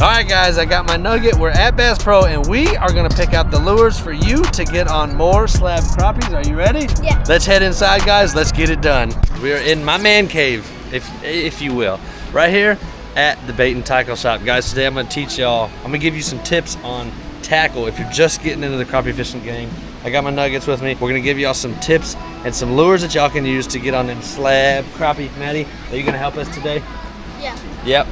All right, guys, I got my nugget. We're at Bass Pro, and we are gonna pick out the lures for you to get on more slab crappies. Are you ready? Yeah. Let's head inside, guys. Let's get it done. We are in my man cave, if you will, right here at the bait and tackle shop. Guys, today I'm gonna teach y'all, I'm gonna give you some tips on tackle if you're just getting into the crappie fishing game. I got my nuggets with me. We're gonna give y'all some tips and some lures that y'all can use to get on them slab crappie. Maddie, are you gonna help us today? Yeah. Yep.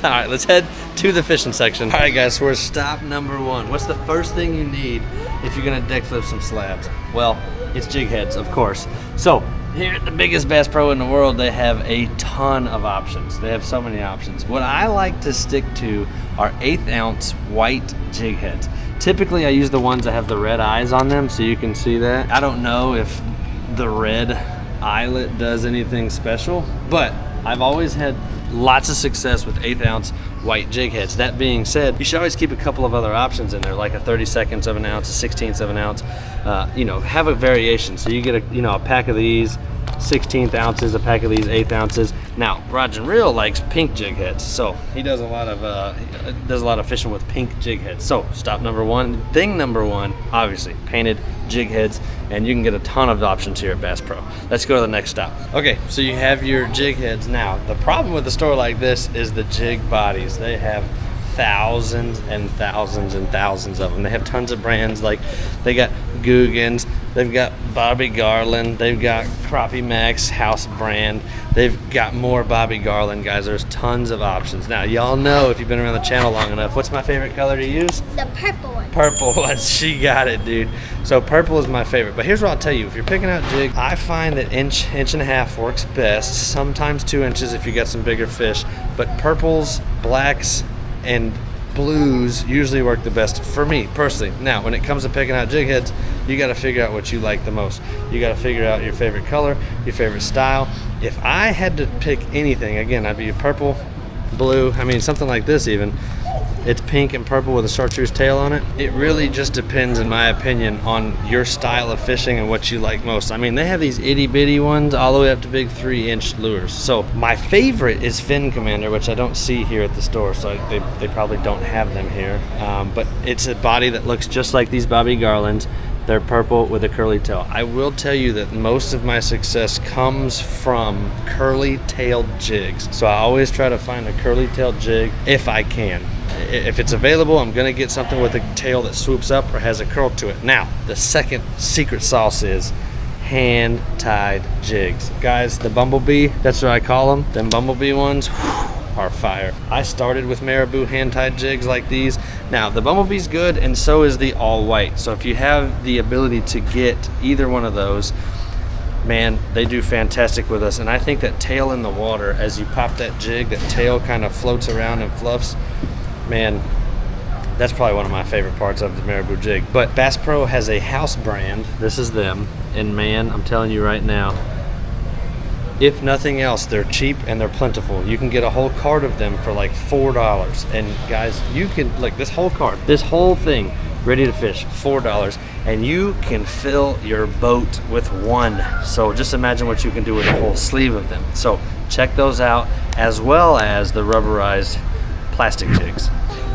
All right, let's head to the fishing section. All right, guys, so we're stop number one. What's the first thing you need if you're gonna deck flip some slabs? Well, it's jig heads, of course. So here at the biggest Bass Pro in the world, they have a ton of options. They have so many options. What I like to stick to are 1/8 ounce white jig heads. Typically, I use the ones that have the red eyes on them, so you can see that. I don't know if the red eyelet does anything special, but I've always had lots of success with 1/8 ounce white jig heads. That being said, you should always keep a couple of other options in there, like a 32nds of an ounce, a 16th of an ounce. Have a variation. So you get a pack of these 16th ounces, a pack of these 1/8 ounces. Now, Roger and Reel likes pink jig heads, so he does a lot of fishing with pink jig heads. So stop number one, thing number one, obviously painted jig heads, and you can get a ton of options here at Bass Pro. Let's go to the next stop. Okay, so you have your jig heads. Now, the problem with a store like this is the jig bodies. They have thousands and thousands and thousands of them. They have tons of brands, like they got Guggen's, they've got Bobby Garland, they've got Crappie Max house brand, they've got more Bobby Garland, guys. There's tons of options. Now, y'all know, if you've been around the channel long enough, what's my favorite color to use? The purple one. Purple ones. She got it, dude. So purple is my favorite. But here's what I'll tell you. If you're picking out jig, I find that inch and a half works best. Sometimes 2 inches if you got some bigger fish. But purples, blacks, and blues usually work the best for me personally. Now, when it comes to picking out jig heads, you got to figure out what you like the most. You got to figure out your favorite color, your favorite style. If I had to pick anything, again, I'd be a purple, blue, something like this even. It's pink and purple with a chartreuse tail on it. It really just depends, in my opinion, on your style of fishing and what you like most. They have these itty bitty ones all the way up to big 3-inch lures. So my favorite is Fin Commander, which I don't see here at the store, so they probably don't have them here. But it's a body that looks just like these Bobby Garlands. They're purple with a curly tail. I will tell you that most of my success comes from curly tailed jigs. So I always try to find a curly tailed jig if I can. If it's available, I'm gonna get something with a tail that swoops up or has a curl to it. Now, the second secret sauce is hand-tied jigs. Guys, the Bumblebee, that's what I call them. Them Bumblebee ones, are fire. I started with Marabou hand-tied jigs like these. Now, the Bumblebee's good, and so is the all-white. So if you have the ability to get either one of those, man, they do fantastic with us. And I think that tail in the water, as you pop that jig, that tail kind of floats around and fluffs. Man, that's probably one of my favorite parts of the Marabou jig. But Bass Pro has a house brand. This is them. And man, I'm telling you right now, if nothing else, they're cheap and they're plentiful. You can get a whole cart of them for like $4. And guys, you can, look, this whole cart, this whole thing, ready to fish, $4. And you can fill your boat with one. So just imagine what you can do with a whole sleeve of them. So check those out, as well as the rubberized plastic jigs.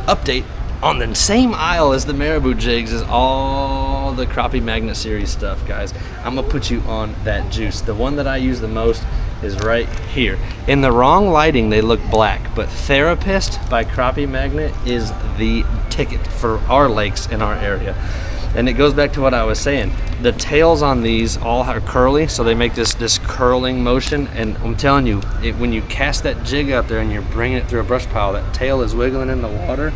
Update, on the same aisle as the Marabou jigs is all the Crappie Magnet Series stuff, guys. I'm gonna put you on that juice. The one that I use the most is right here. In the wrong lighting, they look black, but Therapist by Crappie Magnet is the ticket for our lakes in our area. And it goes back to what I was saying. The tails on these all are curly, so they make this curling motion. And I'm telling you, when you cast that jig out there and you're bringing it through a brush pile, that tail is wiggling in the water,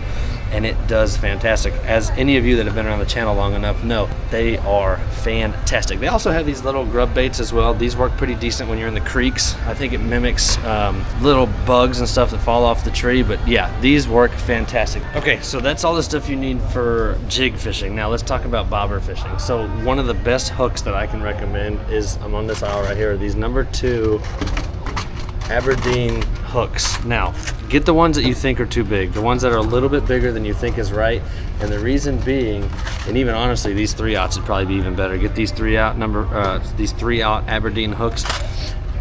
and it does fantastic. As any of you that have been around the channel long enough know, they are fantastic. They also have these little grub baits as well. These work pretty decent when you're in the creeks. I think it mimics little bugs and stuff that fall off the tree, but yeah, these work fantastic. Okay, so that's all the stuff you need for jig fishing. Now let's talk about bobber fishing. So one of the best hooks that I can recommend is, I'm on this aisle right here, these number 2 Aberdeen hooks. Now, get the ones that you think are too big, the ones that are a little bit bigger than you think is right. And the reason being, and even honestly, these 3/0s would probably be even better. Get these 3/0 Aberdeen hooks.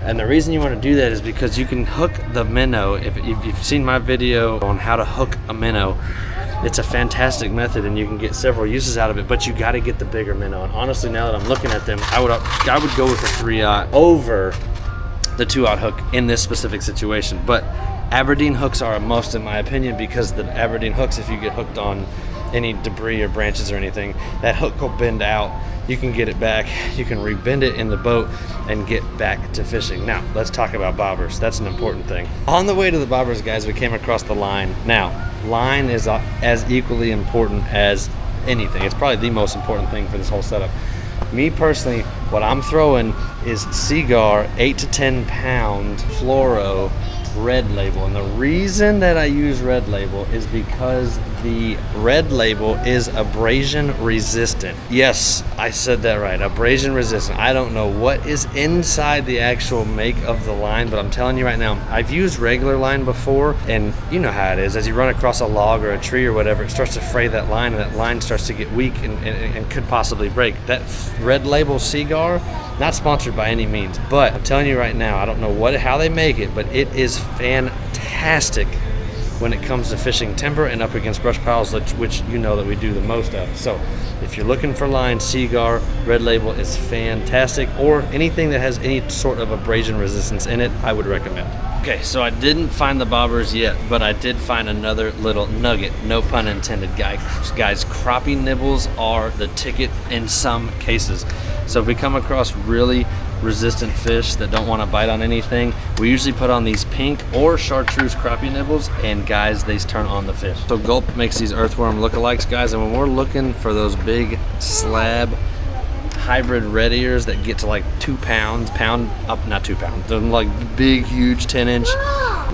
And the reason you want to do that is because you can hook the minnow. If you've seen my video on how to hook a minnow, it's a fantastic method and you can get several uses out of it, but you got to get the bigger minnow. And honestly, now that I'm looking at them, I would go with a 3/0 over the 2/0 hook in this specific situation. But Aberdeen hooks are a must in my opinion, because the Aberdeen hooks, if you get hooked on any debris or branches or anything, that hook will bend out. You can get it back, you can rebend it in the boat and get back to fishing. Now, let's talk about bobbers. That's an important thing. On the way to the bobbers, guys, we came across the line. Now, line is as equally important as anything. It's probably the most important thing for this whole setup. Me personally, what I'm throwing is Seagar 8 to 10 pound fluoro red label, and the reason that I use red label is because the red label is abrasion resistant. Yes, I said that right, abrasion resistant. I don't know what is inside the actual make of the line, but I'm telling you right now, I've used regular line before, and you know how it is. As you run across a log or a tree or whatever, it starts to fray that line, and that line starts to get weak and could possibly break. That red label Seagar, not sponsored by any means, but I'm telling you right now, I don't know how they make it, but it is fantastic when it comes to fishing timber and up against brush piles, which you know that we do the most of. So if you're looking for line, Seagar red label is fantastic, or anything that has any sort of abrasion resistance in it, I would recommend. Okay, so I didn't find the bobbers yet, but I did find another little nugget, no pun intended, guys. Crappie nibbles are the ticket in some cases. So if we come across really resistant fish that don't want to bite on anything, we usually put on these pink or chartreuse crappie nibbles, and guys, they turn on the fish. So Gulp makes these earthworm lookalikes, guys, and when we're looking for those big SLAB hybrid red ears that get to like 2 pounds, not 2 pounds, they're like big, huge 10-inch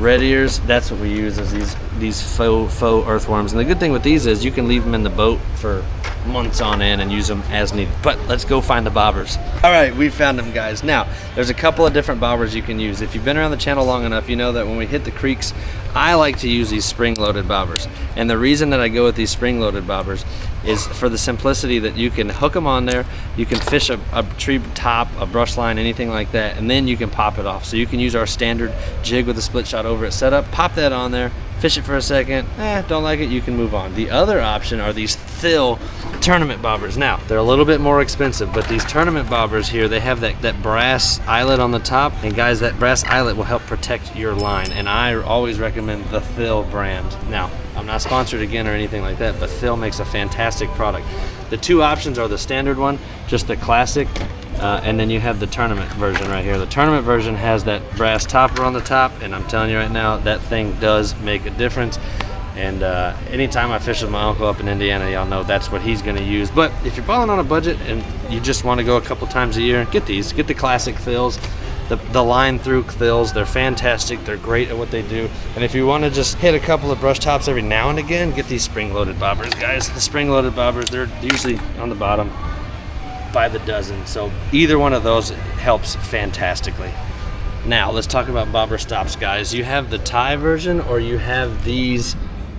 red ears, that's what we use, as these faux earthworms. And the good thing with these is you can leave them in the boat for months on end and use them as needed. But let's go find the bobbers. All right, we found them, guys. Now, there's a couple of different bobbers you can use. If you've been around the channel long enough, you know that when we hit the creeks, I like to use these spring-loaded bobbers. And the reason that I go with these spring-loaded bobbers is for the simplicity that you can hook them on there, you can fish a tree top, a brush line, anything like that, and then you can pop it off. So you can use our standard jig with a split shot over it setup, pop that on there, fish it for a second, don't like it, you can move on. The other option are these Thill tournament bobbers. Now, they're a little bit more expensive, but these tournament bobbers here, they have that brass eyelet on the top, and guys, that brass eyelet will help protect your line, and I always recommend the Thill brand. Now, I'm not sponsored again or anything like that, but Thill makes a fantastic product. The two options are the standard one, just the classic, and then you have the tournament version right here. The tournament version has that brass topper on the top, and I'm telling you right now, that thing does make a difference. And anytime I fish with my uncle up in Indiana, y'all know that's what he's gonna use. But if you're balling on a budget and you just wanna go a couple times a year, get these, get the classic Thills. The line through Thills, they're fantastic, they're great at what they do. And if you want to just hit a couple of brush tops every now and again, get these spring-loaded bobbers, guys. The spring-loaded bobbers, they're usually on the bottom by the dozen, so either one of those helps fantastically. Now, let's talk about bobber stops, guys. You have the tie version or you have these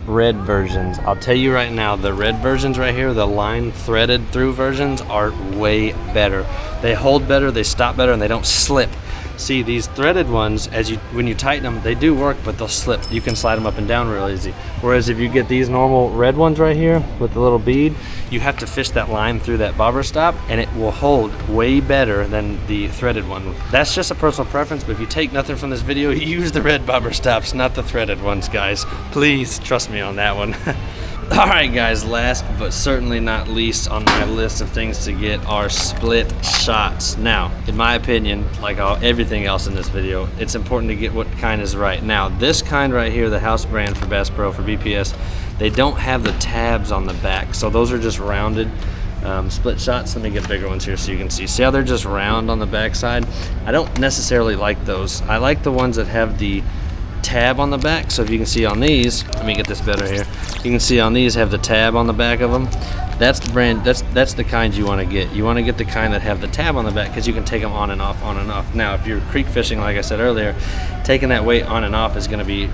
red versions. I'll tell you right now, the red versions right here, the line threaded through versions, are way better. They hold better, they stop better, and they don't slip. See, these threaded ones, when you tighten them, they do work, but they'll slip. You can slide them up and down real easy. Whereas if you get these normal red ones right here with the little bead, you have to fish that line through that bobber stop, and it will hold way better than the threaded one. That's just a personal preference, but if you take nothing from this video, use the red bobber stops, not the threaded ones, guys. Please trust me on that one. All right, guys, last but certainly not least on my list of things to get are split shots. Now, in my opinion, like everything else in this video, it's important to get what kind is right. Now, this kind right here, the house brand for Bass Pro, for BPS, they don't have the tabs on the back, so those are just rounded split shots. Let me get bigger ones here so you can see. See how they're just round on the back side? I don't necessarily like those. I like the ones that have the tab on the back. So if you can see on these, let me get this better here, you can see on these have the tab on the back of them. That's the brand, that's the kind you want to get. You want to get the kind that have the tab on the back, because you can take them on and off, on and off. Now if you're creek fishing, like I said earlier, taking that weight on and off is going to be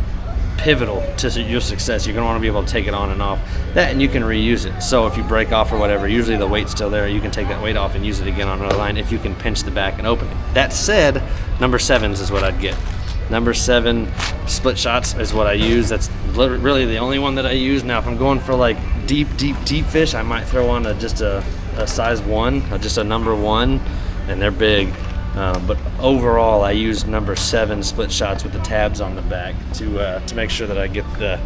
pivotal to your success. You're going to want to be able to take it on and off that, and you can reuse it. So if you break off or whatever, usually the weight's still there, you can take that weight off and use it again on another line if you can pinch the back and open it. That said, number 7s is what I'd get. Number 7 split shots is what I use. That's really the only one that I use. Now, if I'm going for like deep fish, I might throw on just a size 1, just a number 1, and they're big. But overall, I use number 7 split shots with the tabs on the back to make sure that I get the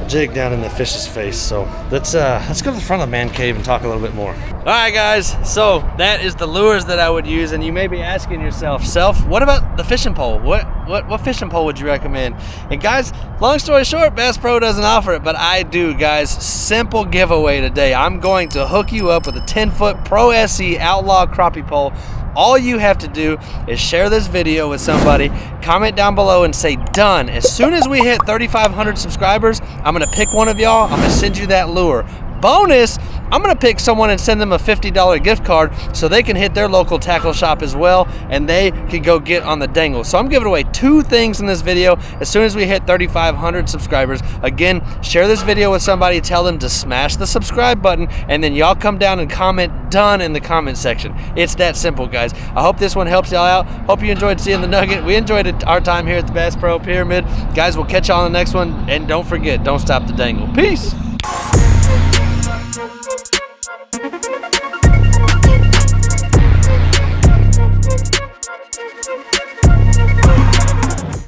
jig down in the fish's face. So let's go to the front of the man cave and talk a little bit more. All right, guys, so that is the lures that I would use, and you may be asking yourself, what about the fishing pole? What fishing pole would you recommend? And guys, long story short, Bass Pro doesn't offer it, but I do, guys. Simple giveaway today. I'm going to hook you up with a 10-foot Pro SE Outlaw crappie pole. All you have to do is share this video with somebody, comment down below and say done. As soon as we hit 3,500 subscribers, I'm gonna pick one of y'all, I'm gonna send you that lure. Bonus, I'm gonna pick someone and send them a $50 gift card so they can hit their local tackle shop as well, and they can go get on the dangle. So I'm giving away 2 things in this video as soon as we hit 3,500 subscribers. Again, share this video with somebody, tell them to smash the subscribe button, and then y'all come down and comment done in the comment section. It's that simple, guys. I hope this one helps y'all out. Hope you enjoyed seeing the nugget. We enjoyed our time here at the Bass Pro Pyramid. Guys, we'll catch y'all on the next one, and don't forget, don't stop the dangle. Peace.